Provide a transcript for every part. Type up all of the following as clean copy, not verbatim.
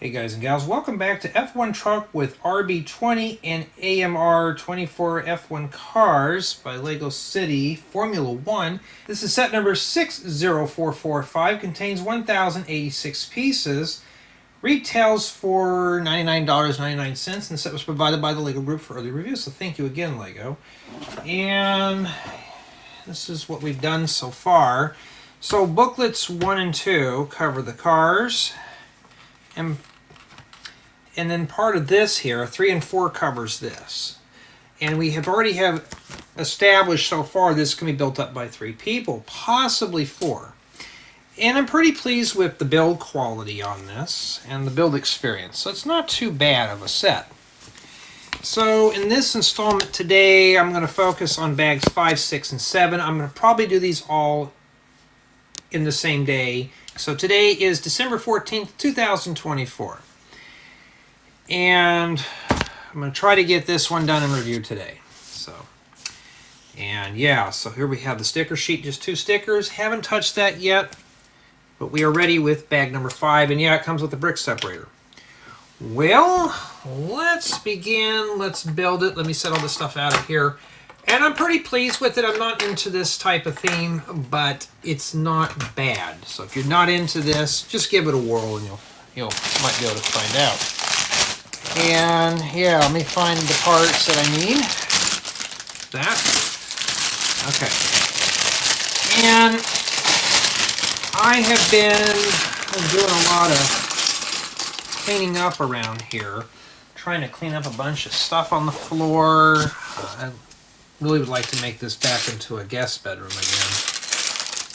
Hey guys and gals, welcome back to F1 Truck with RB20 and AMR24 F1 cars by Lego City Formula 1. This is set number 60445, contains 1,086 pieces, retails for $99.99, and the set was provided by the Lego Group for early review, so thank you again, Lego. And this is what we've done so far. So booklets 1 and 2 cover the cars, and then part of this here, 3 and 4 covers this. And we have already established so far this can be built up by 3 people, possibly 4. And I'm pretty pleased with the build quality on this and the build experience. So it's not too bad of a set. So in this installment today, I'm going to focus on bags 5, 6, and 7. I'm going to probably do these all in the same day. So today is December 14th, 2024. And I'm going to try to get this one done and reviewed today. And yeah, so here we have the sticker sheet, just 2 stickers. Haven't touched that yet, but we are ready with bag number 5. And yeah, it comes with the brick separator. Well, let's begin. Let's build it. Let me set all this stuff out of here. And I'm pretty pleased with it. I'm not into this type of theme, but it's not bad. So if you're not into this, just give it a whirl and you might be able to find out. And yeah, let me find the parts that I need. That. Okay. And I have been doing a lot of cleaning up around here. Trying to clean up a bunch of stuff on the floor. I really would like to make this back into a guest bedroom again.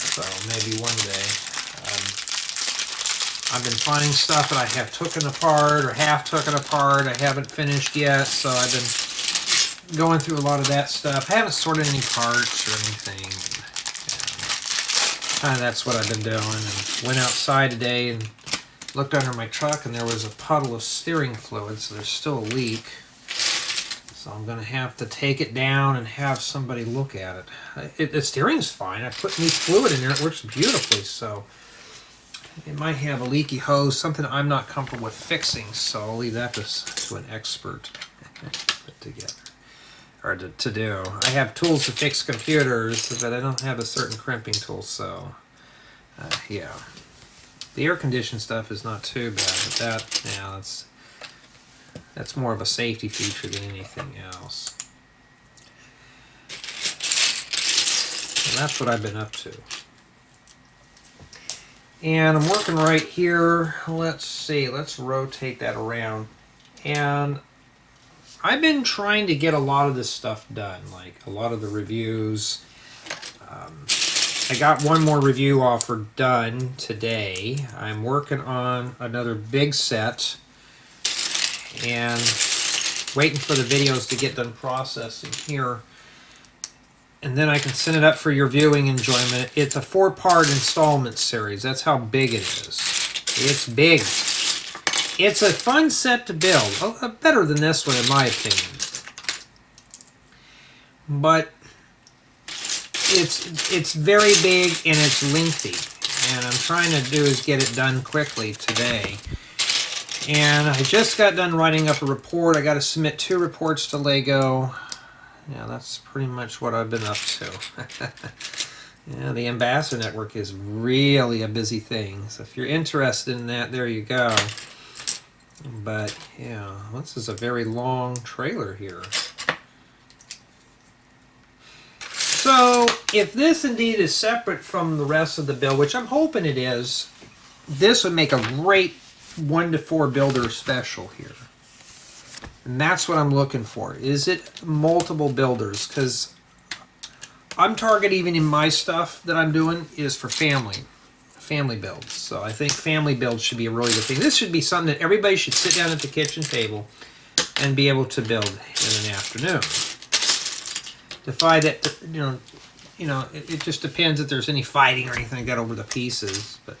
So maybe one day. I've been finding stuff that I have taken apart or half taken apart. I haven't finished yet, so I've been going through a lot of that stuff. I haven't sorted any parts or anything. Kind of that's what I've been doing. And went outside today and looked under my truck, and there was a puddle of steering fluid, so there's still a leak. So I'm going to have to take it down and have somebody look at it. The steering's fine. I put new fluid in there. It works beautifully, so it might have a leaky hose, something I'm not comfortable with fixing, so I'll leave that to an expert to put together, or to do. I have tools to fix computers, but I don't have a certain crimping tool, so yeah. The air conditioned stuff is not too bad, but that's more of a safety feature than anything else. So that's what I've been up to. And I'm working right here. Let's see, let's rotate that around. And I've been trying to get a lot of this stuff done, like a lot of the reviews. I got one more review offer done today. I'm working on another big set and waiting for the videos to get done processing here. And then I can send it up for your viewing enjoyment. It's a 4-part installment series. That's how big it is. It's big. It's a fun set to build. Better than this one, in my opinion. But it's very big and it's lengthy. And I'm trying to do is get it done quickly today. And I just got done writing up a report. I got to submit 2 reports to Lego. Yeah, that's pretty much what I've been up to. Yeah, the Ambassador Network is really a busy thing. So if you're interested in that, there you go. But yeah, this is a very long trailer here. So if this indeed is separate from the rest of the build, which I'm hoping it is, this would make a great 1 to 4 builder special here. And that's what I'm looking for. Is it multiple builders? Because I'm targeting, even in my stuff that I'm doing, is for family builds. So I think family builds should be a really good thing. This should be something that everybody should sit down at the kitchen table and be able to build in an afternoon. Defy that, it just depends if there's any fighting or anything like that over the pieces. But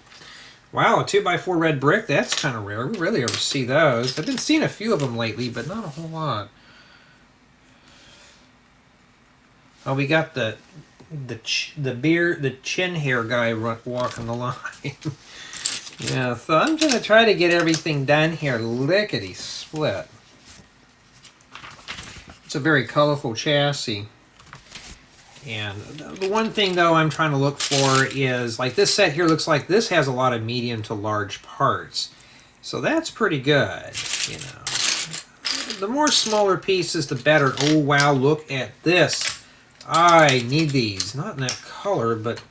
wow, a 2x4 red brick, that's kind of rare. We rarely ever see those. I've been seeing a few of them lately, but not a whole lot. Oh, we got the chin hair guy walking the line. Yeah, so I'm going to try to get everything done here lickety-split. It's a very colorful chassis. And the one thing, though, I'm trying to look for is, like, this set here looks like this has a lot of medium to large parts. So that's pretty good, you know. The more smaller pieces, the better. Oh, wow, look at this. I need these. Not in that color, but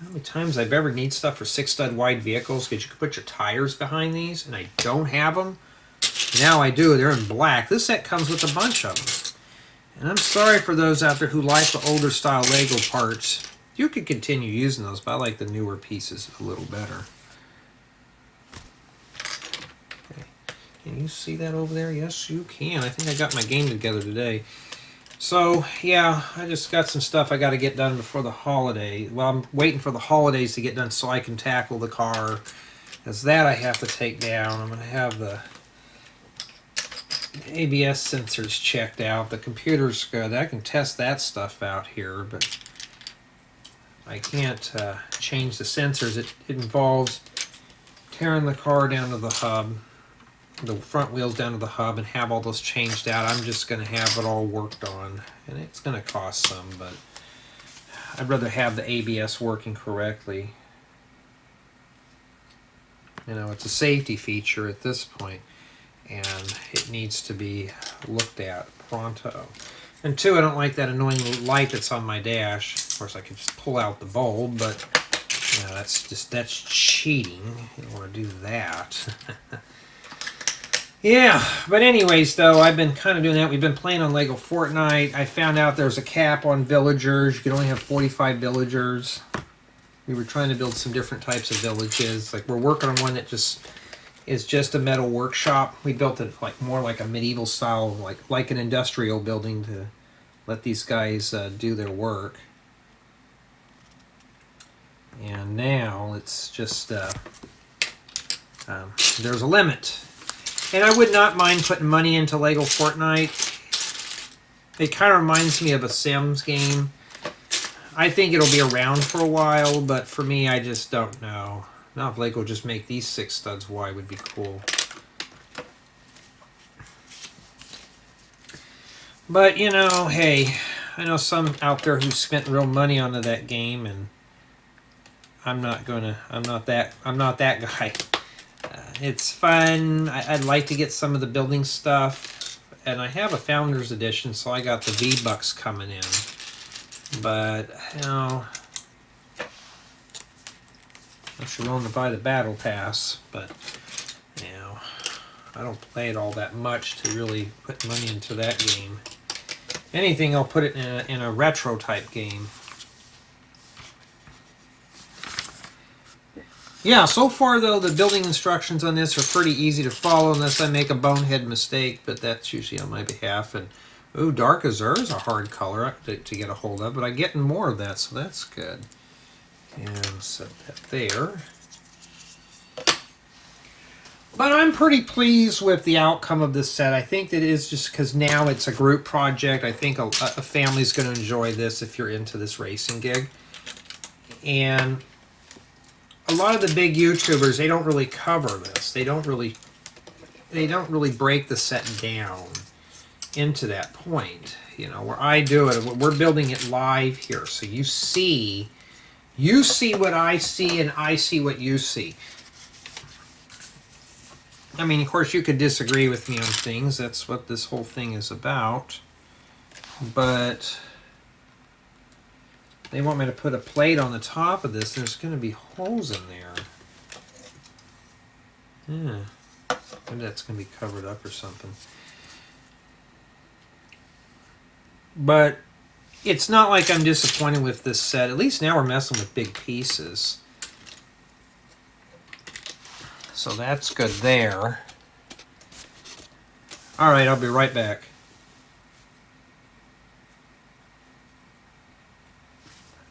how many times I've ever need stuff for 6-stud wide vehicles because you can put your tires behind these, and I don't have them. Now I do. They're in black. This set comes with a bunch of them. And I'm sorry for those out there who like the older style Lego parts. You could continue using those, but I like the newer pieces a little better. Okay. Can you see that over there? Yes, you can. I think I got my game together today. So, yeah, I just got some stuff I got to get done before the holiday. Well, I'm waiting for the holidays to get done so I can tackle the car. Because that I have to take down. I'm going to have the ABS sensors checked out. The computer's good. I can test that stuff out here, but I can't change the sensors. It involves tearing the car down to the hub, the front wheels down to the hub, and have all those changed out. I'm just going to have it all worked on, and it's going to cost some, but I'd rather have the ABS working correctly. You know, it's a safety feature at this point, and it needs to be looked at pronto. And two, I don't like that annoying light that's on my dash. Of course, I could just pull out the bulb, but you know, that's cheating. You don't want to do that. Yeah, but anyways, though, I've been kind of doing that. We've been playing on Lego Fortnite. I found out there's a cap on villagers. You can only have 45 villagers. We were trying to build some different types of villages. Like, we're working on one that just is just a metal workshop. We built it like more like a medieval style, like an industrial building to let these guys do their work. And now it's just there's a limit. And I would not mind putting money into Lego Fortnite. It kind of reminds me of a Sims game. I think it'll be around for a while, but for me, I just don't know. Now if Lego just make these 6 studs wide would be cool. But, you know, hey, I know some out there who spent real money onto that game, and I'm not that guy. It's fun. I'd like to get some of the building stuff, and I have a Founders Edition, so I got the V-Bucks coming in. But, you know, unless you're willing to buy the Battle Pass, but, you know, I don't play it all that much to really put money into that game. Anything, I'll put it in a retro type game. Yeah, so far, though, the building instructions on this are pretty easy to follow unless I make a bonehead mistake, but that's usually on my behalf. And, ooh, Dark Azure is a hard color to get a hold of, but I'm getting more of that, so that's good. And set that there. But I'm pretty pleased with the outcome of this set. I think that it is just because now it's a group project. I think a family's going to enjoy this if you're into this racing gig. And a lot of the big YouTubers, they don't really cover this. They don't really break the set down into that point. You know, where I do it, we're building it live here, so you see what I see, and I see what you see. I mean, of course, you could disagree with me on things. That's what this whole thing is about. But they want me to put a plate on the top of this. There's going to be holes in there. Yeah. Maybe that's going to be covered up or something. But it's not like I'm disappointed with this set. At least now we're messing with big pieces. So that's good there. All right, I'll be right back.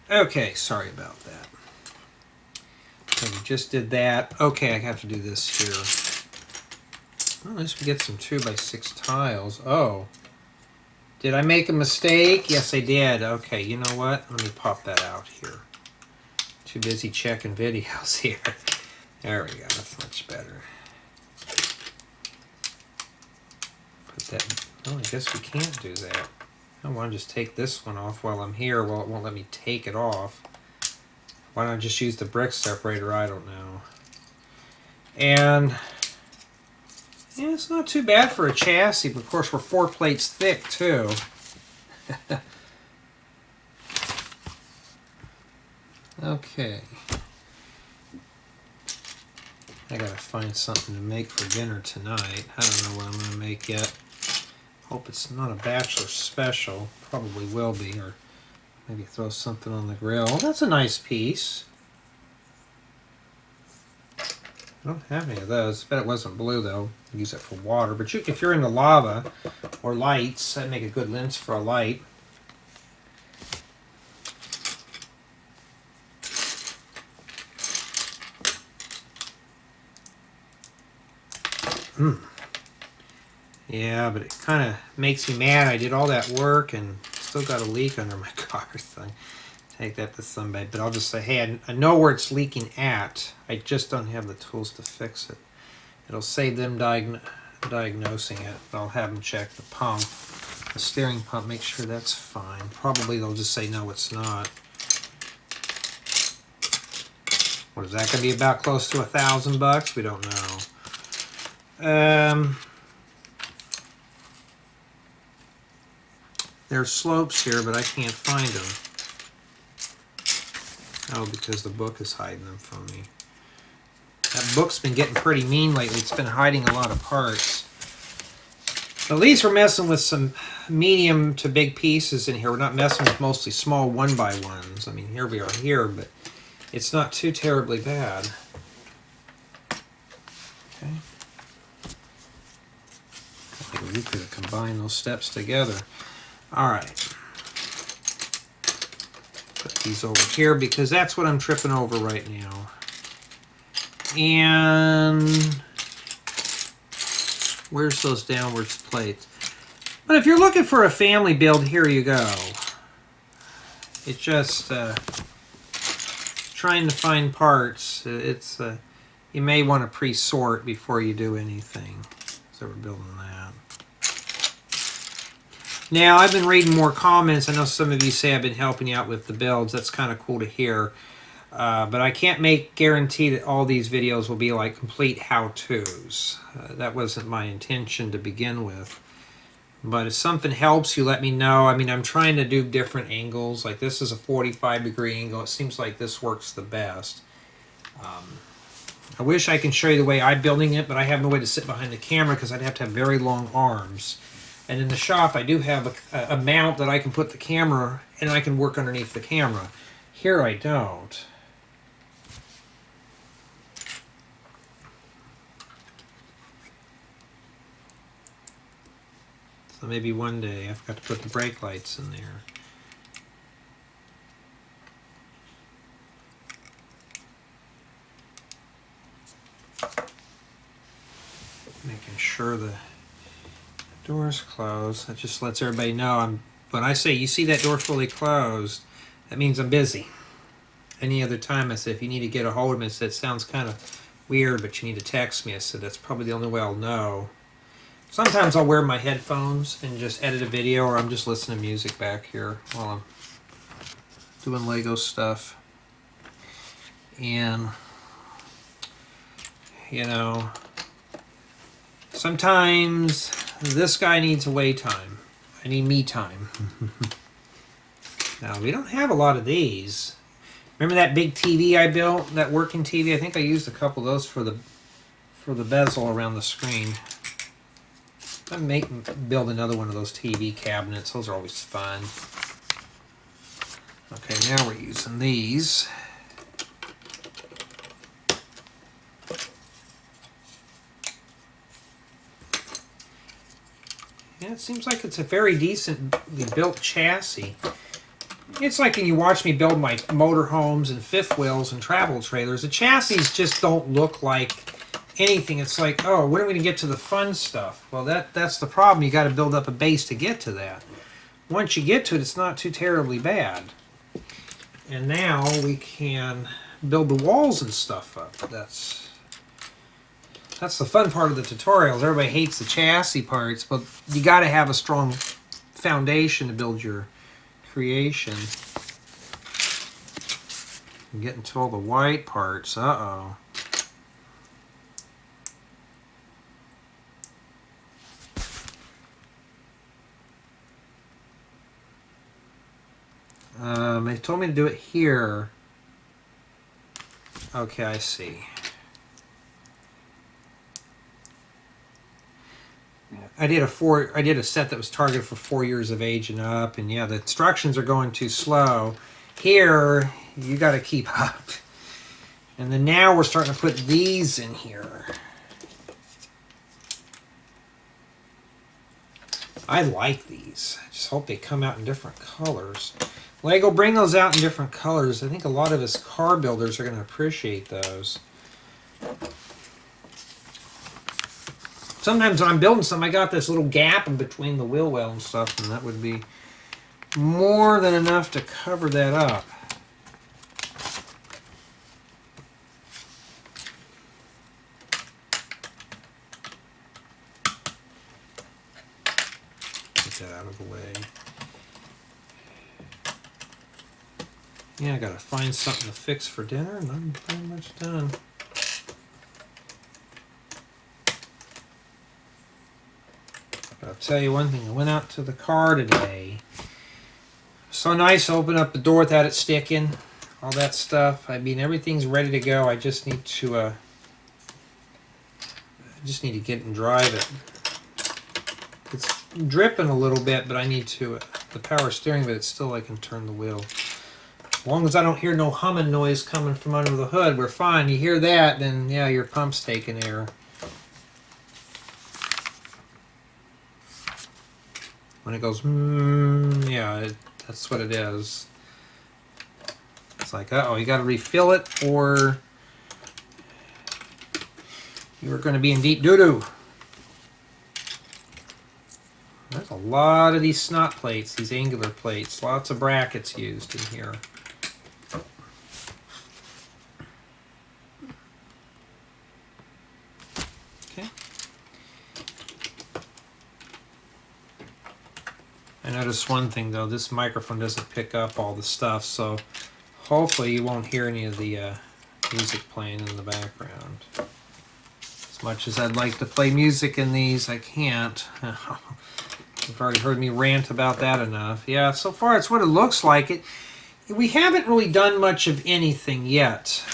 Okay, sorry about that. Okay, we just did that. Okay, I have to do this here. Well, at least we get some 2x6 tiles. Oh. Did I make a mistake? Yes, I did. Okay, you know what? Let me pop that out here. Too busy checking videos here. There we go, that's much better. Put that, oh, I guess we can't do that. I want to just take this one off while I'm here. Well, it won't let me take it off. Why don't I just use the brick separator? I don't know. And yeah, it's not too bad for a chassis, but of course we're 4 plates thick too. Okay. I gotta find something to make for dinner tonight. I don't know what I'm gonna make yet. Hope it's not a bachelor special. Probably will be, or maybe throw something on the grill. That's a nice piece. I don't have any of those. Bet it wasn't blue though. Use it for water. But you, if you're into lava or lights, that'd make a good lens for a light. Yeah, but it kind of makes me mad. I did all that work and still got a leak under my car thing. Take that to somebody. But I'll just say, hey, I know where it's leaking at. I just don't have the tools to fix it. It'll save them diagnosing it. But I'll have them check the pump, the steering pump, make sure that's fine. Probably they'll just say, no, it's not. What is that going to be, about close to $1,000? We don't know. There's slopes here, but I can't find them. Oh, because the book is hiding them from me. That book's been getting pretty mean lately. It's been hiding a lot of parts. At least we're messing with some medium to big pieces in here. We're not messing with mostly small 1x1s. I mean, here we are here, but it's not too terribly bad. Okay. We could have combined those steps together. Alright. Put these over here because that's what I'm tripping over right now. And where's those downwards plates? But if you're looking for a family build, here you go. It's just trying to find parts. It's you may want to pre-sort before you do anything. So we're building that. Now, I've been reading more comments. I know some of you say I've been helping you out with the builds. That's kind of cool to hear. But I can't guarantee that all these videos will be like complete how-tos. That wasn't my intention to begin with. But if something helps you, let me know. I mean, I'm trying to do different angles. Like this is a 45-degree angle. It seems like this works the best. I wish I can show you the way I'm building it, but I have no way to sit behind the camera because I'd have to have very long arms. And in the shop, I do have a mount that I can put the camera, and I can work underneath the camera. Here I don't. So maybe one day I've got to put the brake lights in there. Making sure the door's closed. That just lets everybody know when I say you see that door fully closed, that means I'm busy. Any other time I say if you need to get a hold of me, I said it sounds kind of weird, but you need to text me. I said that's probably the only way I'll know. Sometimes I'll wear my headphones and just edit a video, or I'm just listening to music back here while I'm doing Lego stuff. And you know, sometimes this guy needs away time. I need me time. Now, we don't have a lot of these. Remember that big TV I built? That working TV? I think I used a couple of those for the bezel around the screen. I may build another one of those TV cabinets. Those are always fun. Okay, now we're using these. Yeah, it seems like it's a very decently built chassis. It's like when you watch me build my motorhomes and fifth wheels and travel trailers. The chassis just don't look like anything. It's like, oh, when are we going to get to the fun stuff? Well, that's the problem. You got to build up a base to get to that. Once you get to it, it's not too terribly bad. And now we can build the walls and stuff up. That's That's the fun part of the tutorials. Everybody hates the chassis parts, but you got to have a strong foundation to build your creation. I'm getting to all the white parts. Uh-oh. They told me to do it here. Okay, I see. I did a set that was targeted for 4 years of age and up, and yeah, the instructions are going too slow. Here, you got to keep up. And then now we're starting to put these in here. I like these. I just hope they come out in different colors. Lego, bring those out in different colors. I think a lot of us car builders are going to appreciate those. Sometimes when I'm building something, I got this little gap in between the wheel well and stuff, and that would be more than enough to cover that up. Get that out of the way. Yeah, I gotta find something to fix for dinner, and I'm pretty much done. I'll tell you one thing, I went out to the car today. So nice to open up the door without it sticking, all that stuff. I mean, everything's ready to go. I just need to get it and drive it. It's dripping a little bit, but I need to, the power steering, but it's still, I can turn the wheel. As long as I don't hear no humming noise coming from under the hood, we're fine. You hear that, then yeah, your pump's taking air. When it goes, yeah, that's what it is. It's like, uh-oh, you got to refill it, or you're going to be in deep doo-doo. There's a lot of these snot plates, these angular plates. Lots of brackets used in here. Okay. I noticed one thing though, this microphone doesn't pick up all the stuff, so hopefully you won't hear any of the music playing in the background. As much as I'd like to play music in these, I can't. You've already heard me rant about that enough. Yeah, so far it's what it looks like. We haven't really done much of anything yet.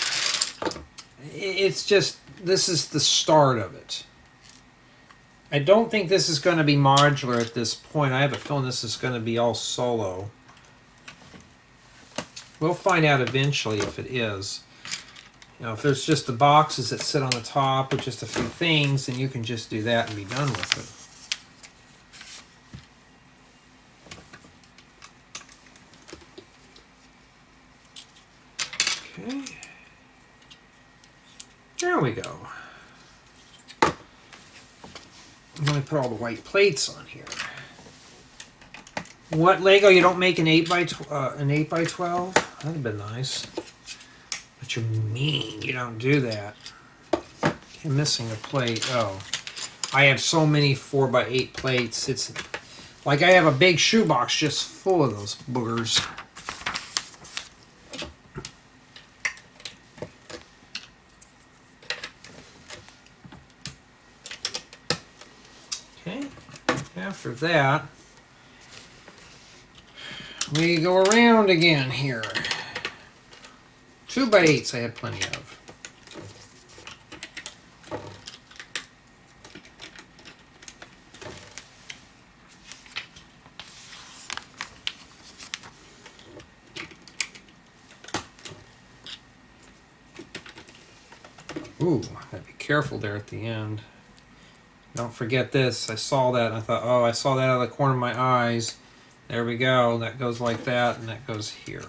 It's just, this is the start of it. I don't think this is going to be modular at this point. I have a feeling this is going to be all solo. We'll find out eventually if it is. You know, if there's just the boxes that sit on the top with just a few things, then you can just do that and be done with it. Okay. There we go. Let me put all the white plates on here. What, Lego? You don't make an 8x12? That'd have been nice. But you're mean. You don't do that. I'm missing a plate. Oh, I have so many 4x8 plates. It's like I have a big shoebox just full of those boogers. After that, we go around again here. 2x8s I had plenty of. Ooh, gotta be careful there at the end. Don't forget this. I saw that and I thought, oh, I saw that out of the corner of my eyes. There we go. That goes like that and that goes here.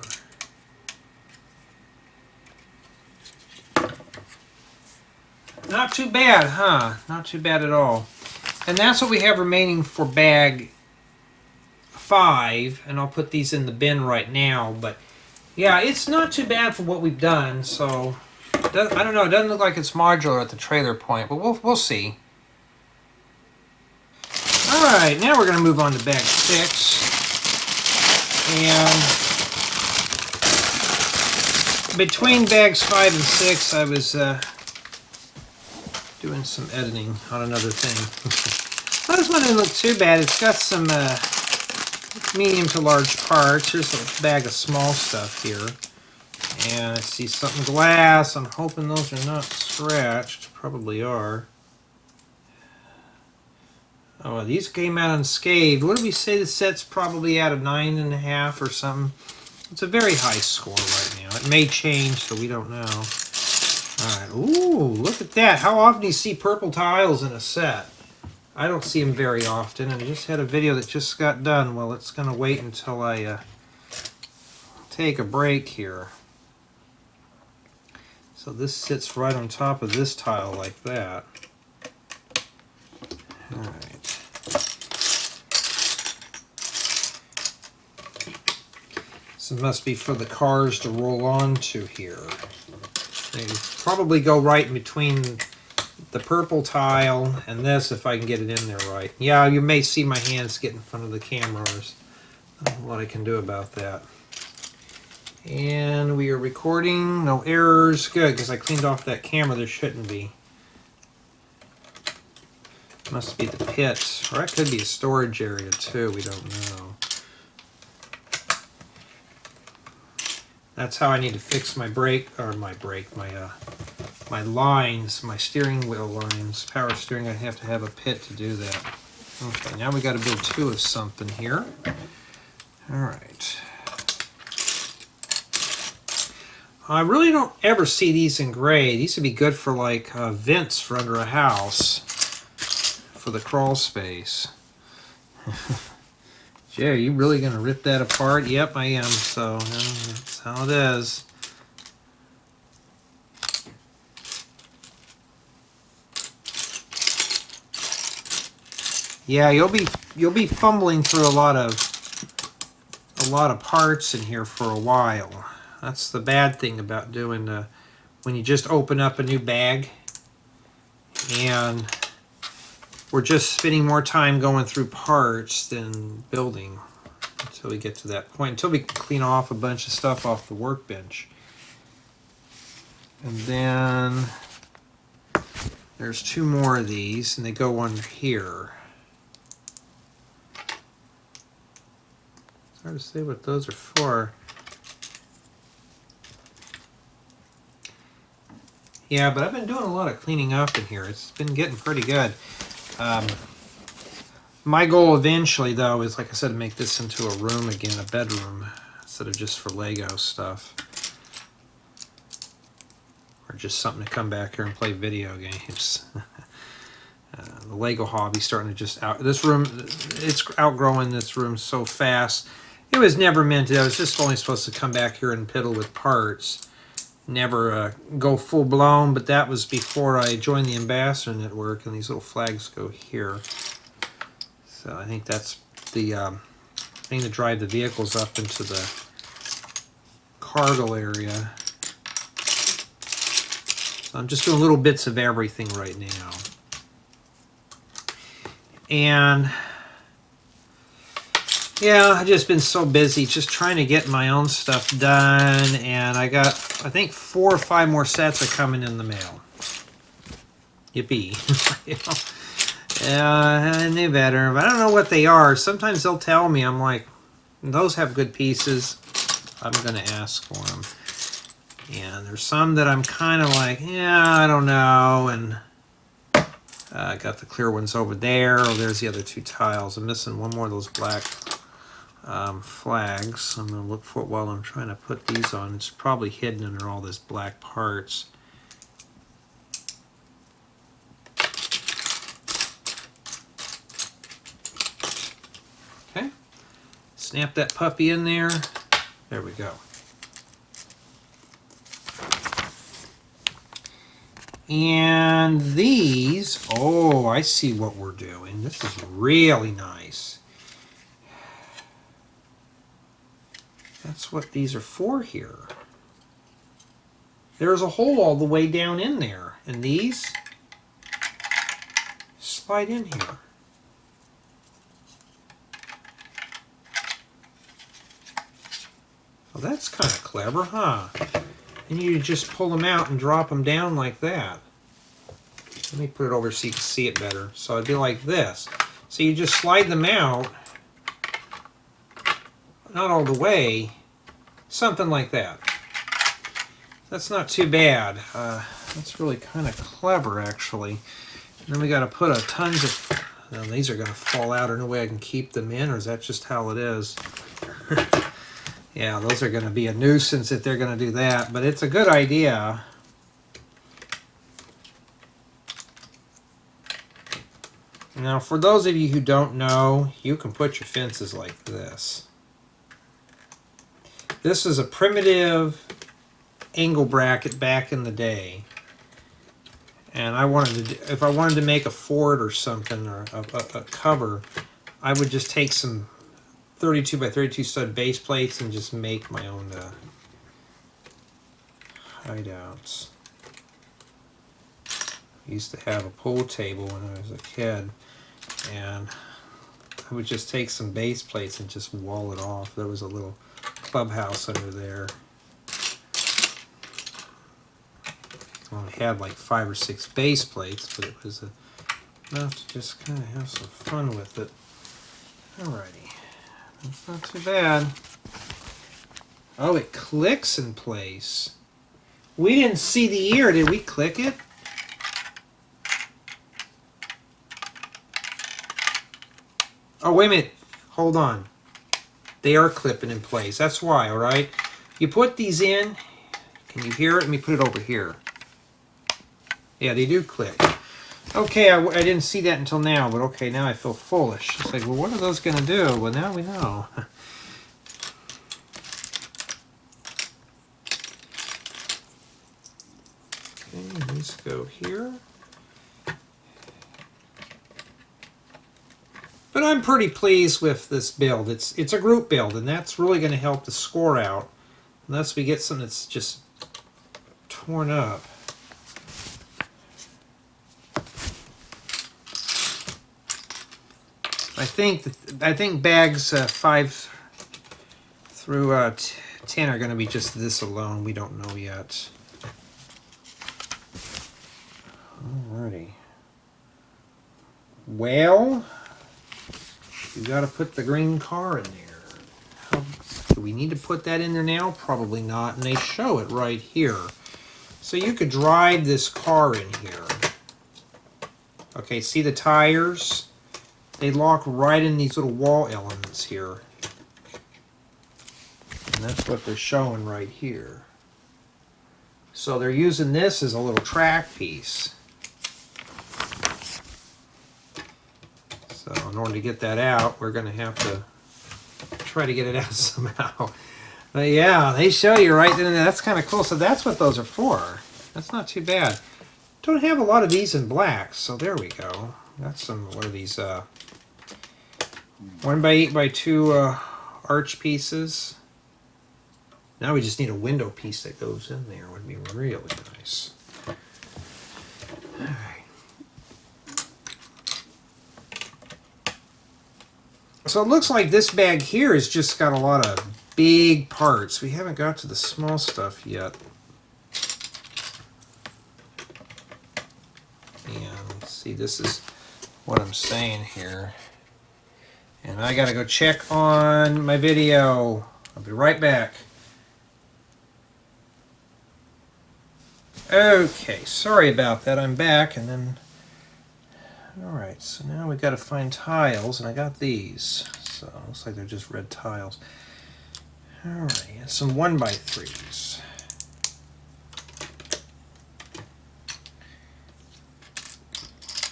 Not too bad, huh? Not too bad at all. And that's what we have remaining for bag 5. And I'll put these in the bin right now. But yeah, it's not too bad for what we've done. So I don't know, it doesn't look like it's modular at the trailer point, but we'll see. Alright, now we're going to move on to bag 6. And between bags 5 and 6, I was doing some editing on another thing. Well, this one didn't look too bad. It's got some medium to large parts. Here's a bag of small stuff here. And I see something glass. I'm hoping those are not scratched. Probably are. Oh, these came out unscathed. What do we say the set's probably at a 9.5 or something? It's a very high score right now. It may change, so we don't know. Alright, ooh, look at that. How often do you see purple tiles in a set? I don't see them very often, and I just had a video that just got done. Well, it's going to wait until I take a break here. So this sits right on top of this tile like that. Alright. So it must be for the cars to roll onto here. They probably go right in between the purple tile and this if I can get it in there right. Yeah, you may see my hands get in front of the cameras. I don't know what I can do about that. And we are recording, no errors. Good, because I cleaned off that camera. There shouldn't be. Must be the pit, or that could be a storage area too. We don't know. That's how I need to fix my brake, or my lines, my steering wheel lines, power steering. I have to have a pit to do that. Okay, now we got to build 2 of something here. All right. I really don't ever see these in gray. These would be good for like vents for under a house, for the crawl space. Jay, are you really going to rip that apart? Yep, I am. So that's how it is. Yeah, you'll be fumbling through a lot of parts in here for a while. That's the bad thing about doing when you just open up a new bag, and we're just spending more time going through parts than building until we get to that point, until we clean off a bunch of stuff off the workbench. And then there's 2 more of these, and they go under here. It's hard to say what those are for. Yeah, but I've been doing a lot of cleaning up in here. It's been getting pretty good. My goal eventually, though, is, like I said, to make this into a room again, a bedroom, instead of just for Lego stuff. Or just something to come back here and play video games. The Lego hobby's starting to just this room, it's outgrowing this room so fast. It was never meant to. I was just only supposed to come back here and piddle with parts. Never go full blown, but that was before I joined the Ambassador Network, and these little flags go here. So I think that's the thing to drive the vehicles up into the cargo area. So I'm just doing little bits of everything right now. And yeah, I've just been so busy just trying to get my own stuff done, and I got, I think 4 or 5 more sets are coming in the mail. Yippee. You know? I knew better, but I don't know what they are. Sometimes they'll tell me, I'm like, those have good pieces. I'm going to ask for them. And there's some that I'm kind of like, yeah, I don't know, and I got the clear ones over there. Oh, there's the other 2 tiles. I'm missing one more of those black flags. I'm going to look for it while I'm trying to put these on. It's probably hidden under all these black parts. Okay. Snap that puppy in there. There we go. And these, oh, I see what we're doing. This is really nice. That's what these are for here. there's a hole all the way down in there. And these slide in here. Well, that's kind of clever, huh? And you just pull them out and drop them down like that. Let me put it over so you can see it better. So it'd be like this. So you just slide them out, not all the way, something like that. That's not too bad. That's really kind of clever, actually. And then we got to put a tons of. Now these are going to fall out. Or no way I can keep them in, or is that just how it is? Yeah, those are going to be a nuisance if they're going to do that. But it's a good idea. Now, for those of you who don't know, you can put your fences like this. This is a primitive angle bracket back in the day. And I wanted to, if I wanted to make a fort or something, or a cover, I would just take some 32 by 32 stud base plates and just make my own hideouts. I used to have a pool table when I was a kid, and I would just take some base plates and just wall it off. There was a little clubhouse under there. I only had like 5 or 6 base plates, but it was enough to just kind of have some fun with it. Alrighty, that's not too bad. Oh, it clicks in place. We didn't see the ear. Did we click it? Oh, wait a minute. Hold on. They are clipping in place. That's why, all right? You put these in. Can you hear it? Let me put it over here. Yeah, they do click. Okay, I didn't see that until now, but okay, now I feel foolish. It's like, well, what are those going to do? Well, now we know. Okay, these go here. But I'm pretty pleased with this build. It's a group build, and that's really going to help the score out, unless we get something that's just torn up. I think bags 5 through 10 are going to be just this alone. We don't know yet. Alrighty. Well, you got to put the green car in there. Do we need to put that in there now? Probably not. And they show it right here. So you could drive this car in here. Okay, see the tires? They lock right in these little wall elements here. And that's what they're showing right here. So they're using this as a little track piece. So in order to get that out, we're going to have to try to get it out somehow. But yeah, they show you right then. That's kind of cool. So that's what those are for. That's not too bad. Don't have a lot of these in black, so there we go. Got some, what are these, 1x8 by 2 arch pieces. Now we just need a window piece that goes in there. Would be really nice. All right. So it looks like this bag here has just got a lot of big parts. We haven't got to the small stuff yet. And see, this is what I'm saying here. And I gotta go check on my video. I'll be right back. Okay, sorry about that. I'm back, and then... Alright, so now we've got to find tiles, and I got these. So it looks like they're just red tiles. Alright, some 1x3s.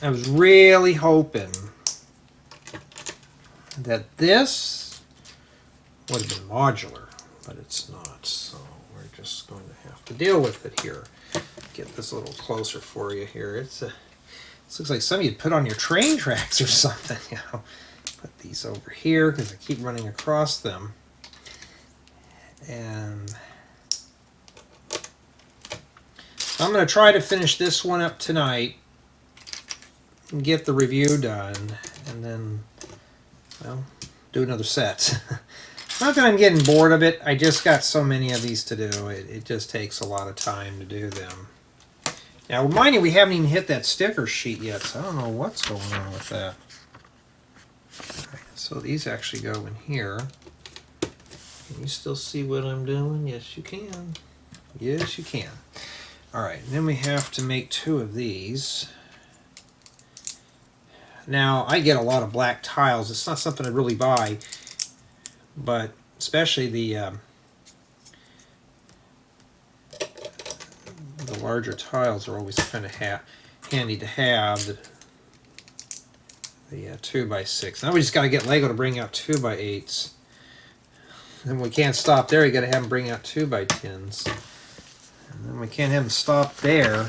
I was really hoping that this would have been modular, but it's not, so we're just going to have to deal with it here. Get this a little closer for you here. This looks like something you'd put on your train tracks or something, you know. Put these over here because I keep running across them. And I'm going to try to finish this one up tonight and get the review done, and then, well, do another set. Not that I'm getting bored of it, I just got so many of these to do. It just takes a lot of time to do them. Now, mind you, we haven't even hit that sticker sheet yet, so I don't know what's going on with that. Right, so these actually go in here. Can you still see what I'm doing? Yes, you can. Yes, you can. Alright, then we have to make 2 of these. Now, I get a lot of black tiles. It's not something I really buy, but especially the larger tiles are always kind of handy to have. The 2x6. Now we just got to get Lego to bring out 2x8s. And we can't stop there. You got to have them bring out 2x10s. And then we can't have them stop there.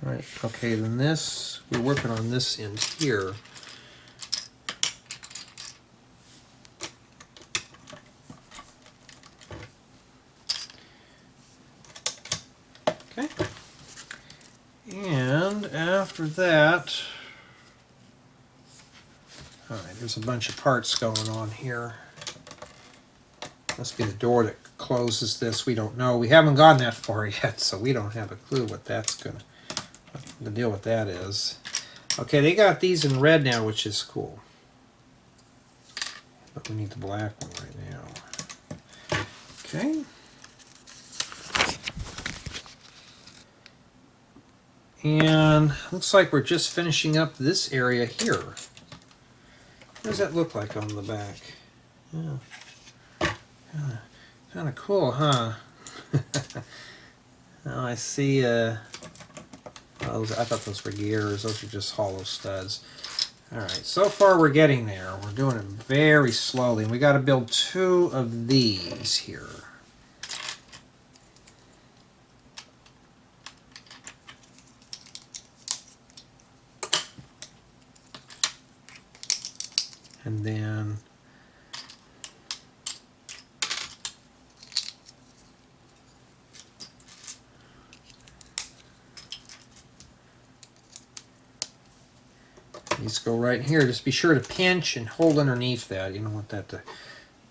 Right. Okay. Then this, we're working on this end here. Okay. And after that, all right, there's a bunch of parts going on here. Must be the door that closes this. We don't know. We haven't gotten that far yet, so we don't have a clue what that's what the deal with that is. Okay, they got these in red now, which is cool. But we need the black one right now. Okay. And looks like we're just finishing up this area here. What does that look like on the back? Yeah. Kind of cool, huh? Oh, I see. I thought those were gears. Those are just hollow studs. All right, so far we're getting there. We're doing it very slowly. And we got to build 2 of these here. And then these go right here. Just be sure to pinch and hold underneath that. You don't want that to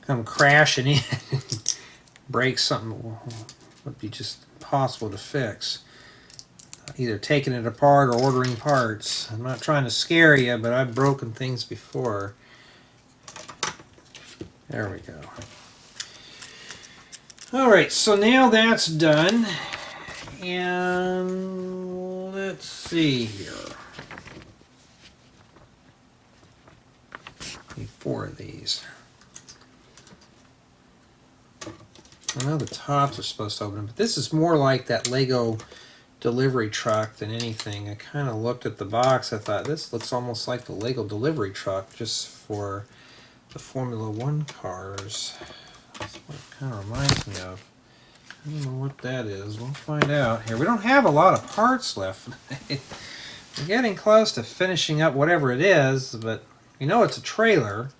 come crashing in and break something. Would be just impossible to fix. Either taking it apart or ordering parts. I'm not trying to scare you, but I've broken things before. There we go. Alright, so now that's done. And let's see here. Need 4 of these. I know the tops are supposed to open, but this is more like that Lego delivery truck than anything. I kind of looked at the box. I thought this looks almost like the Lego delivery truck just for the Formula 1 cars. That's what it kind of reminds me of. I don't know what that is. We'll find out here. We don't have a lot of parts left. We're getting close to finishing up whatever it is, but you know it's a trailer.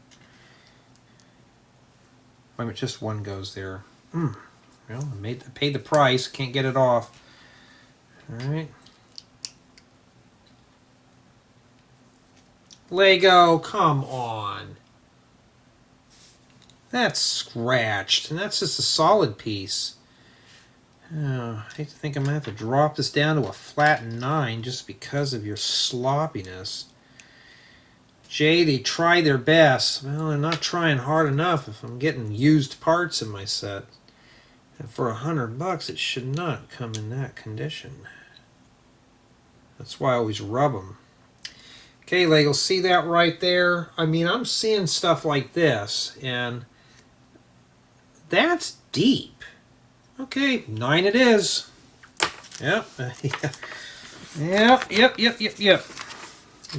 Wait a minute, just one goes there. Well, I paid the price. Can't get it off. All right. Lego, come on. That's scratched, and that's just a solid piece. Oh, I hate to think I'm going to have to drop this down to a flat 9 just because of your sloppiness. Jay, they try their best. Well, they're not trying hard enough if I'm getting used parts in my set. And for $100, it should not come in that condition. That's why I always rub them. Okay, Lego, see that right there? I mean, I'm seeing stuff like this, and that's deep. Okay, 9 it is. Yep. Yep.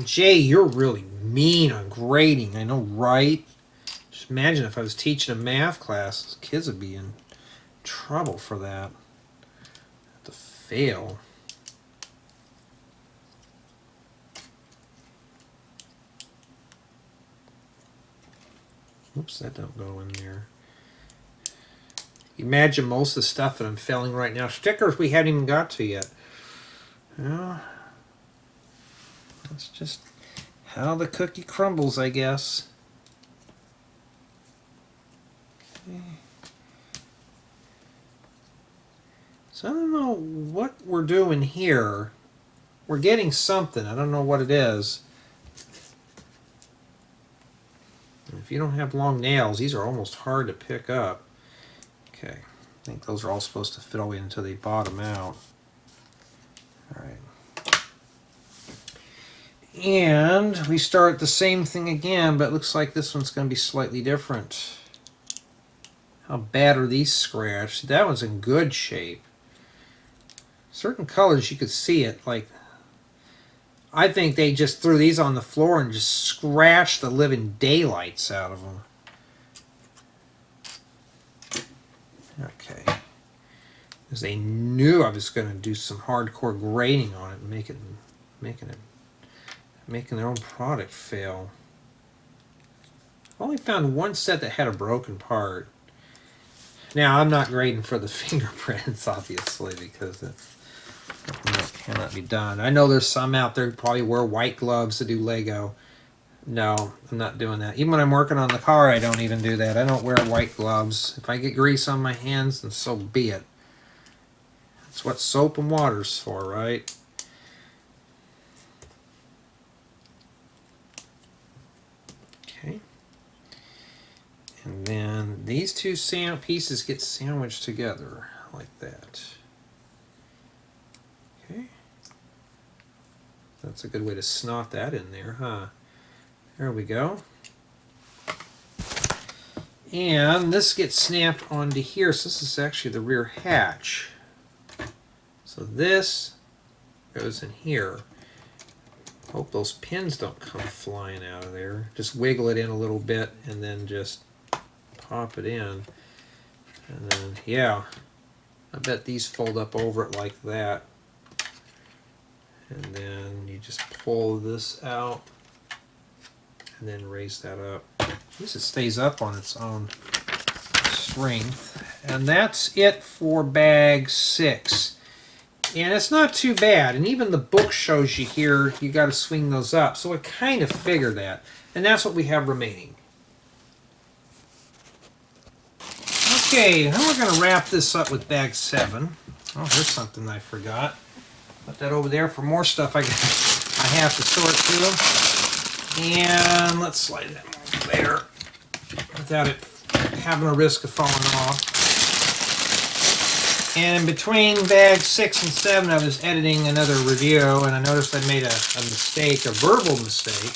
Jay, you're really mean on grading. I know, right? Just imagine if I was teaching a math class, those kids would be in trouble for that. Have to fail. Oops, that don't go in there. Imagine most of the stuff that I'm filling right now. Stickers we haven't even got to yet. Well, that's just how the cookie crumbles, I guess. Okay. So I don't know what we're doing here. We're getting something. I don't know what it is. If you don't have long nails, these are almost hard to pick up. Okay, I think those are all supposed to fit all the way until they bottom out. Alright. And we start the same thing again, but it looks like this one's going to be slightly different. How bad are these scratched? That one's in good shape. Certain colors you could see it, like I think they just threw these on the floor and just scratched the living daylights out of them. Okay. Because they knew I was going to do some hardcore grading on it and making their own product fail. I only found one set that had a broken part. Now, I'm not grading for the fingerprints, obviously, because that cannot be done. I know there's some out there who probably wear white gloves to do Lego. No, I'm not doing that. Even when I'm working on the car, I don't even do that. I don't wear white gloves. If I get grease on my hands, then so be it. That's what soap and water's for, right? Okay. And then these two pieces get sandwiched together like that. Okay. That's a good way to snot that in there, huh? There we go. And this gets snapped onto here, so this is actually the rear hatch. So this goes in here. Hope those pins don't come flying out of there. Just wiggle it in a little bit and then just pop it in. And then, yeah, I bet these fold up over it like that. And then you just pull this out and then raise that up. At least it stays up on its own strength. And that's it for bag 6. And it's not too bad. And even the book shows you here, you got to swing those up. So I kind of figured that. And that's what we have remaining. Okay, now we're going to wrap this up with bag 7. Oh, here's something I forgot. Put that over there for more stuff I have to sort through. And let's slide that over there without it having a risk of falling off. And in between bag 6 and 7, I was editing another review, and I noticed I made a mistake, a verbal mistake.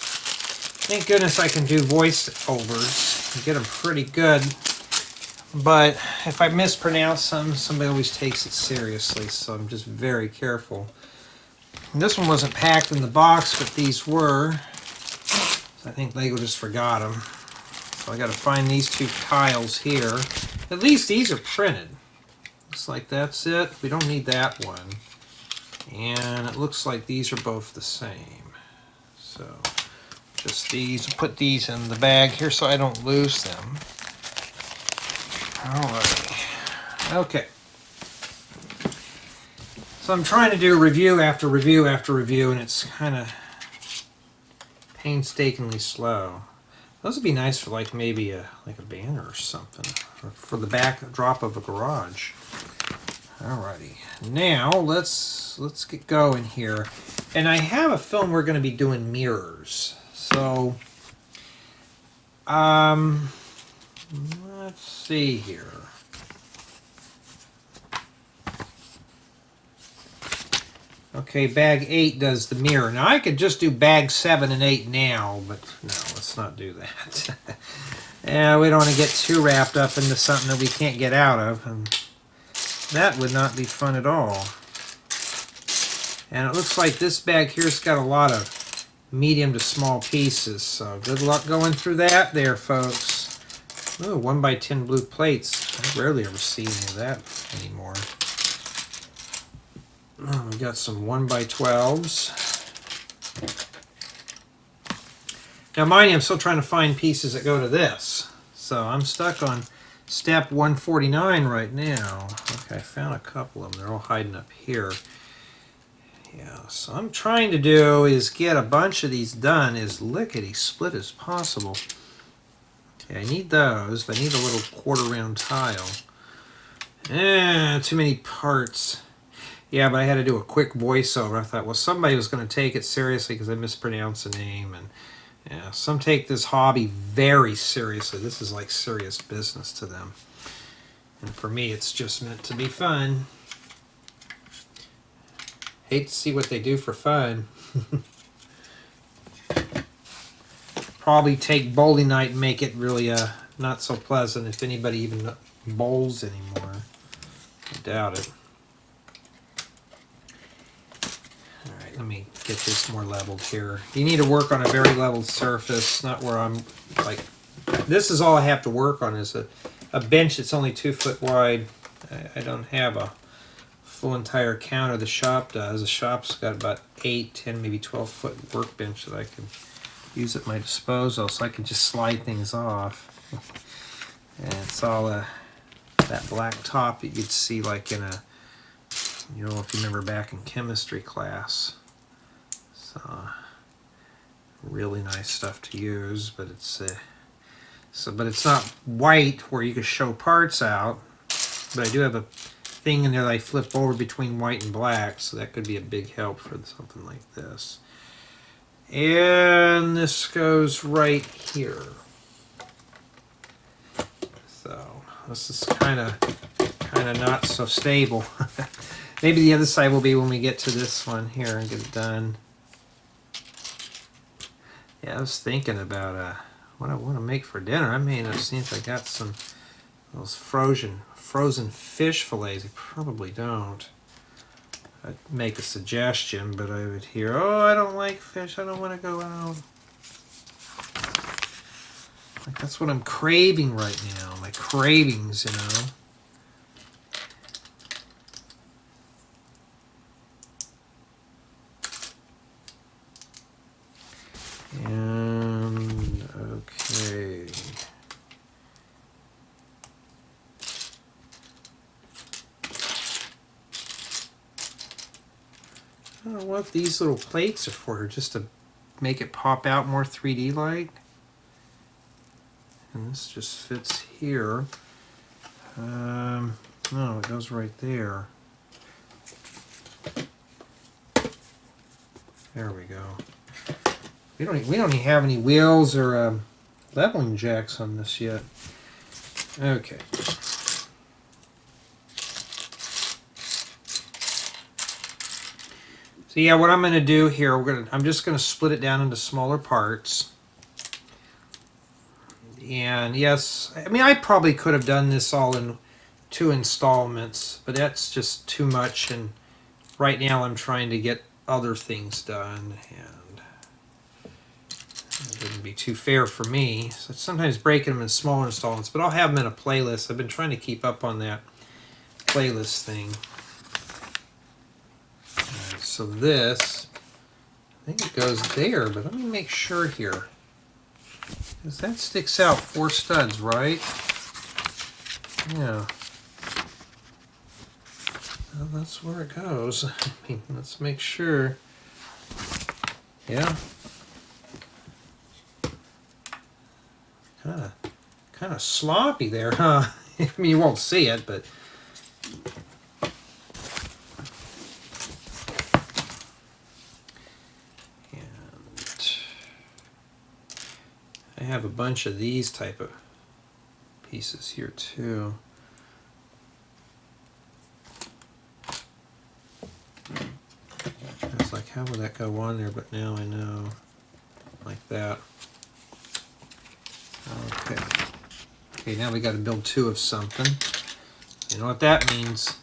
Thank goodness I can do voiceovers and get them pretty good. But if I mispronounce something, somebody always takes it seriously, so I'm just very careful. And this one wasn't packed in the box, but these were. I think Lego just forgot them. So I got to find these two tiles here. At least these are printed. Looks like that's it. We don't need that one. And it looks like these are both the same. So just these, put these in the bag here so I don't lose them. Alright. Okay. So I'm trying to do review after review after review, and it's kind of painstakingly slow. Those would be nice for like maybe a banner or something, or for the backdrop of a garage. Alrighty. Now let's get going here. And I have a film we're going to be doing mirrors. So let's see here. Okay, bag 8 does the mirror. Now I could just do bag 7 and 8 now, but no, let's not do that. Yeah, we don't want to get too wrapped up into something that we can't get out of, and that would not be fun at all. And it looks like this bag here's got a lot of medium to small pieces, so good luck going through that there, folks. Ooh, 1x10 blue plates. I rarely ever see any of that anymore. Oh, we got some 1x12s. Now, mind you, I'm still trying to find pieces that go to this. So I'm stuck on step 149 right now. Okay, I found a couple of them. They're all hiding up here. Yeah, so I'm trying to do is get a bunch of these done as lickety-split as possible. Okay, I need those, but I need a little quarter round tile. Too many parts. Yeah, but I had to do a quick voiceover. I thought, well, somebody was going to take it seriously because I mispronounced the name. And yeah, some take this hobby very seriously. This is like serious business to them. And for me, it's just meant to be fun. Hate to see what they do for fun. Probably take bowling night and make it really not so pleasant if anybody even bowls anymore. I doubt it. Alright, let me get this more leveled here. You need to work on a very leveled surface, not where I'm like... This is all I have to work on is a bench that's only 2 foot wide. I don't have a full entire counter. The shop does. The shop's got about 8, 10, maybe 12 foot workbench that I can use at my disposal, so I can just slide things off. And it's all that black top that you'd see like in a, you know, if you remember back in chemistry class. So really nice stuff to use, but it's but it's not white where you can show parts out. But I do have a thing in there that I flip over between white and black, so that could be a big help for something like this. And this goes right here. So this is kind of not so stable. Maybe the other side will be when we get to this one here and get it done. Yeah, I was thinking about what I want to make for dinner. I may have seen if I got some of those frozen fish fillets. I probably don't. I'd make a suggestion, but I would hear, oh, I don't like fish, I don't want to go out. Like, that's what I'm craving right now, my cravings, you know. And, okay. I don't know what these little plates are for, just to make it pop out more 3D like. And this just fits here. No, it goes right there. There we go. We don't even have any wheels or leveling jacks on this yet. Okay. So yeah, what I'm going to do here, I'm just going to split it down into smaller parts. And yes, I mean, I probably could have done this all in 2 installments, but that's just too much. And right now I'm trying to get other things done, and it wouldn't be too fair for me. So sometimes breaking them in smaller installments, but I'll have them in a playlist. I've been trying to keep up on that playlist thing. So this, I think it goes there, but let me make sure here. Because that sticks out 4 studs, right? Yeah. Well, that's where it goes. I mean, let's make sure. Yeah. Kind of sloppy there, huh? I mean, you won't see it, but... I have a bunch of these type of pieces here too. It's like, how would that go on there? But now I know, like that. Okay. Okay, now we got to build 2 of something. You know what that means?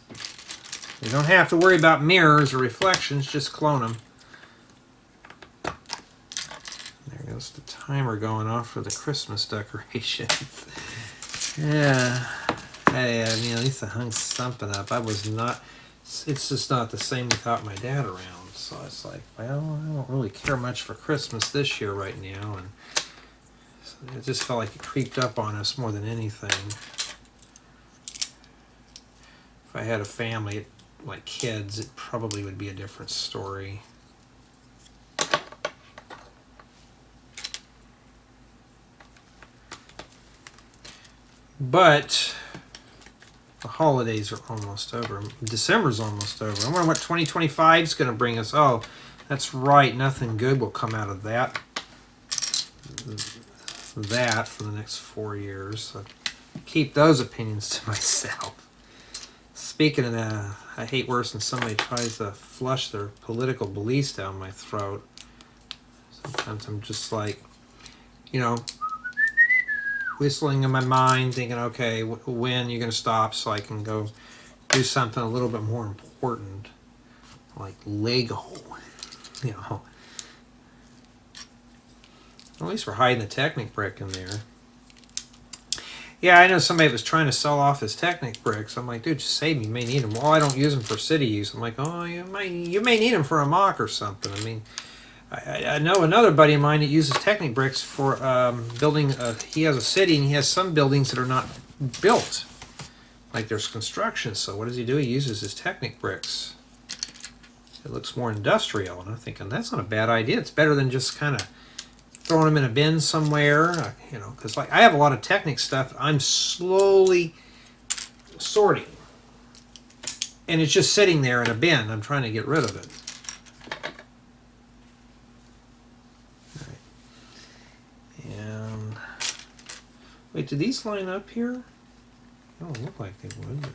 You don't have to worry about mirrors or reflections, just clone them. There goes the timer going off for the Christmas decorations. Yeah. Hey, I mean, at least I hung something up. I was not, it's just not the same without my dad around. So it's like, well, I don't really care much for Christmas this year right now. And so it just felt like it creeped up on us more than anything. I had a family, like kids, it probably would be a different story. But the holidays are almost over. December's almost over. I wonder what 2025 is going to bring us. Oh, that's right. Nothing good will come out of that. That for the next 4 years. So keep those opinions to myself. Speaking of that, I hate worse when somebody tries to flush their political beliefs down my throat. Sometimes I'm just like, you know, whistling in my mind, thinking, okay, when are you going to stop so I can go do something a little bit more important, like Lego, you know. At least we're hiding the Technic brick in there. Yeah, I know somebody was trying to sell off his Technic bricks. I'm like, dude, just save me. You may need them. Well, I don't use them for city use. I'm like, oh, you may need them for a mock or something. I mean, I know another buddy of mine that uses Technic bricks for building. He has a city, and he has some buildings that are not built, like there's construction. So what does he do? He uses his Technic bricks. It looks more industrial, and I'm thinking that's not a bad idea. It's better than just kind of throwing them in a bin somewhere, you know, because like I have a lot of Technic stuff I'm slowly sorting, and it's just sitting there in a bin. I'm trying to get rid of it. And wait, do these line up here? They don't look like they would. But,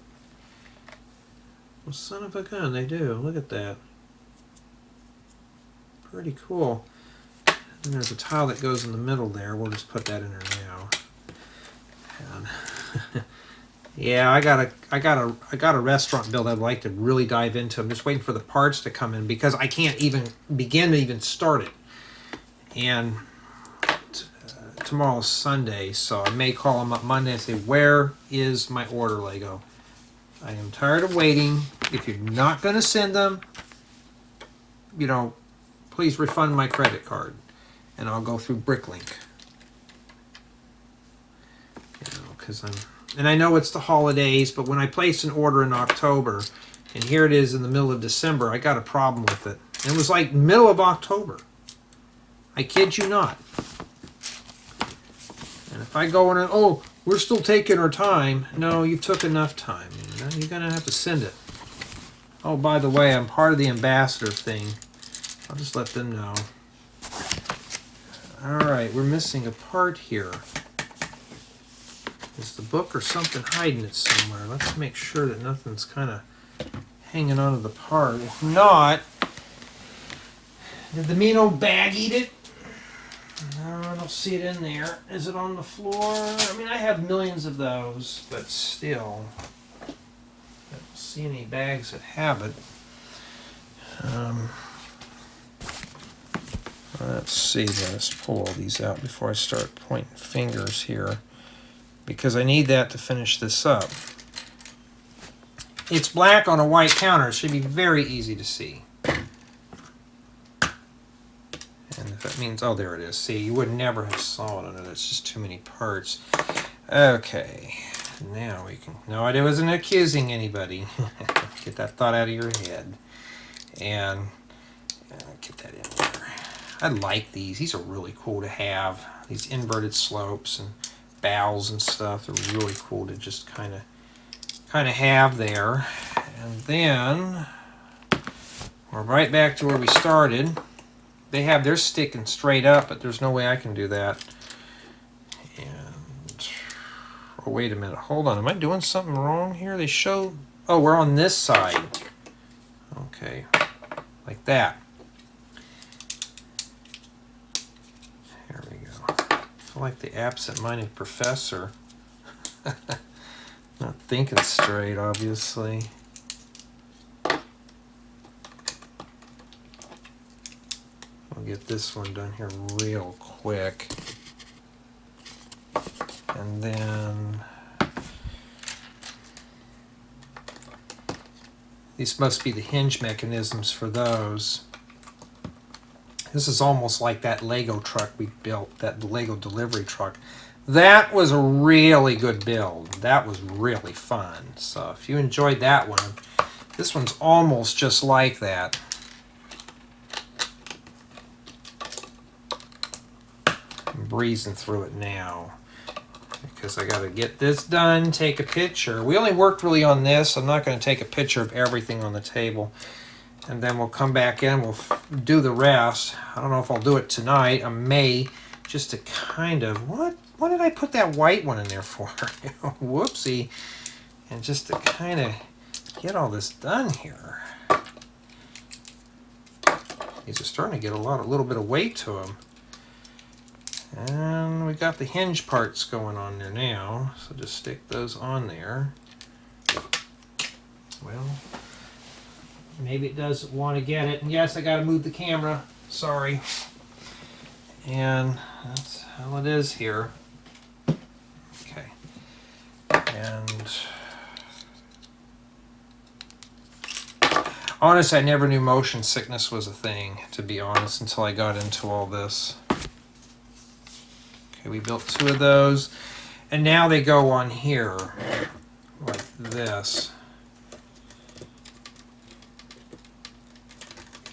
well, son of a gun, they do. Look at that. Pretty cool. And there's a tile that goes in the middle there. We'll just put that in there now. And yeah, I got a restaurant build I'd like to really dive into. I'm just waiting for the parts to come in because I can't even begin to even start it. And tomorrow's Sunday, so I may call them up Monday and say, where is my order, Lego? I am tired of waiting. If you're not going to send them, you know, please refund my credit card. And I'll go through Bricklink. You know, because and I know it's the holidays, but when I placed an order in October, and here it is in the middle of December, I got a problem with it. And it was like middle of October. I kid you not. And if I go in and, oh, we're still taking our time. No, you took enough time. You know, you're going to have to send it. Oh, by the way, I'm part of the ambassador thing. I'll just let them know. Alright, we're missing a part here. Is the book or something hiding it somewhere? Let's make sure that nothing's kind of hanging onto the part. If not, did the mean old bag eat it? No, I don't see it in there. Is it on the floor? I mean, I have millions of those, but still, I don't see any bags that have it. Let's see, let's pull all these out before I start pointing fingers here, because I need that to finish this up. It's black on a white counter. It should be very easy to see. And if that means, oh, there it is. See, you would never have saw it on it. It's just too many parts. Okay, now we can, no, I wasn't accusing anybody. Get that thought out of your head. And get that in there. I like these. These are really cool to have. These inverted slopes and bows and stuff are really cool to just kind of have there. And then we're right back to where we started. They have theirs sticking straight up, but there's no way I can do that. And oh, wait a minute. Hold on. Am I doing something wrong here? They show. Oh, we're on this side. Okay, like that. I feel like the absent-minded professor. Not thinking straight, obviously. I'll get this one done here real quick. And then these must be the hinge mechanisms for those. This is almost like that Lego truck we built, that Lego delivery truck. that was a really good build. That was really fun. So if you enjoyed that one, this one's almost just like that. I'm breezing through it now because I got to get this done, take a picture. We only worked really on this. I'm not going to take a picture of everything on the table. And then we'll come back in, we'll do the rest. I don't know if I'll do it tonight. I may, just to kind of, what did I put that white one in there for? Whoopsie. And just to kind of get all this done here. These are starting to get a little bit of weight to them. And we got the hinge parts going on there now. So just stick those on there. Well, maybe it doesn't want to get it. And yes, I got to move the camera. Sorry. And that's how it is here. Okay. And honestly, I never knew motion sickness was a thing, to be honest, until I got into all this. Okay, we built 2 of those. And now they go on here like this.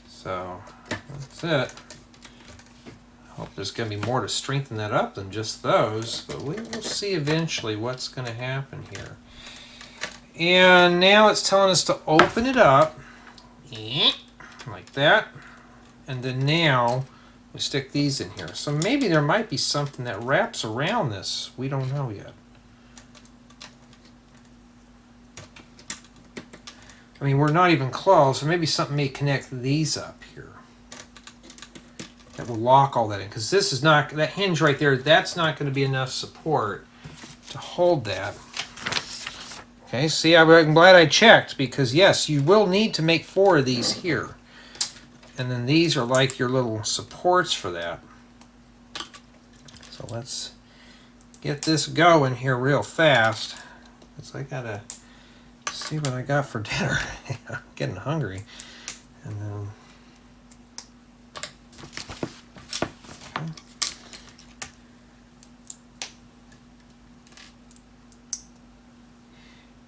So that's it. I hope there's going to be more to strengthen that up than just those, but we will see eventually what's going to happen here. And now it's telling us to open it up like that, and then now we stick these in here. So maybe there might be something that wraps around this. We don't know yet. I mean, we're not even close, so maybe something may connect these up here. That will lock all that in, because this is not, that hinge right there, that's not going to be enough support to hold that. Okay, see, I'm glad I checked, because yes, you will need to make 4 of these here. And then these are like your little supports for that. So let's get this going here real fast, because I got to see what I got for dinner. I'm getting hungry. And then okay.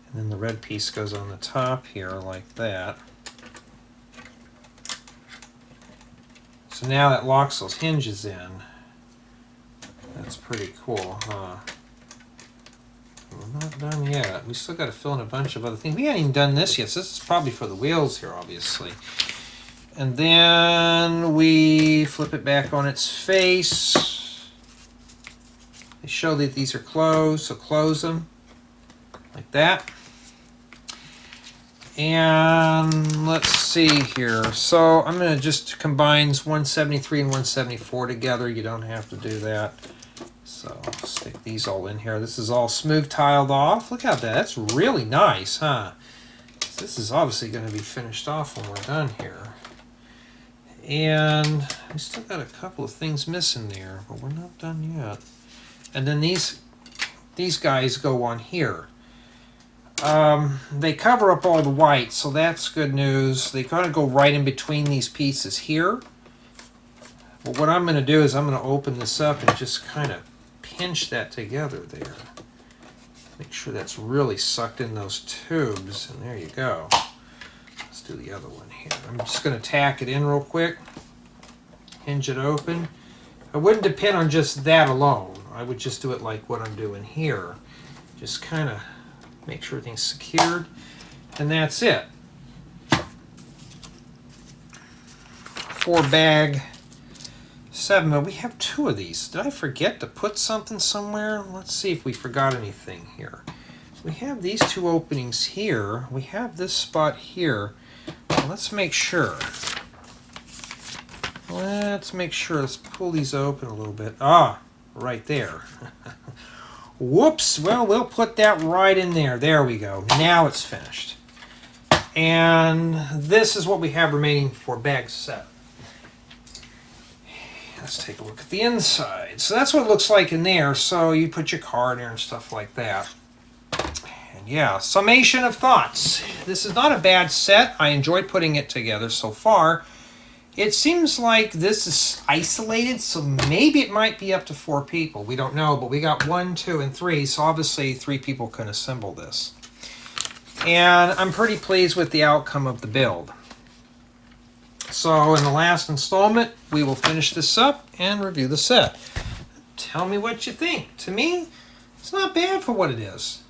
And then the red piece goes on the top here like that. So now that locks those hinges in. That's pretty cool, huh? We're not done yet. We still got to fill in a bunch of other things. We haven't even done this yet, so this is probably for the wheels here, obviously. And then we flip it back on its face. They show that these are closed, so close them like that. And let's see here. So I'm going to just combine 173 and 174 together. You don't have to do that. So I'll stick these all in here. This is all smooth tiled off. Look at that. That's really nice, huh? This is obviously going to be finished off when we're done here. And we still got a couple of things missing there, but we're not done yet. And then these guys go on here. They cover up all the white, so that's good news. They kind of go right in between these pieces here. But what I'm going to do is I'm going to open this up and just kind of pinch that together there. Make sure that's really sucked in those tubes, and there you go. Let's do the other one here. I'm just going to tack it in real quick, hinge it open. I wouldn't depend on just that alone. I would just do it like what I'm doing here. Just kind of make sure everything's secured, and that's it. 4 bag 7, but we have 2 of these. Did I forget to put something somewhere? Let's see if we forgot anything here. We have these 2 openings here. We have this spot here. Well, let's make sure. Let's make sure. Let's pull these open a little bit. Ah, right there. Whoops. Well, we'll put that right in there. There we go. Now it's finished. And this is what we have remaining for bag 7. Let's take a look at the inside. So that's what it looks like in there. So you put your card in and stuff like that. And yeah, Summation of Thoughts. This is not a bad set. I enjoyed putting it together so far. It seems like this is isolated, so maybe it might be up to 4 people. We don't know, but we got 1, 2, and 3, so obviously 3 people can assemble this. And I'm pretty pleased with the outcome of the build. So in the last installment, we will finish this up and review the set. Tell me what you think. To me, it's not bad for what it is.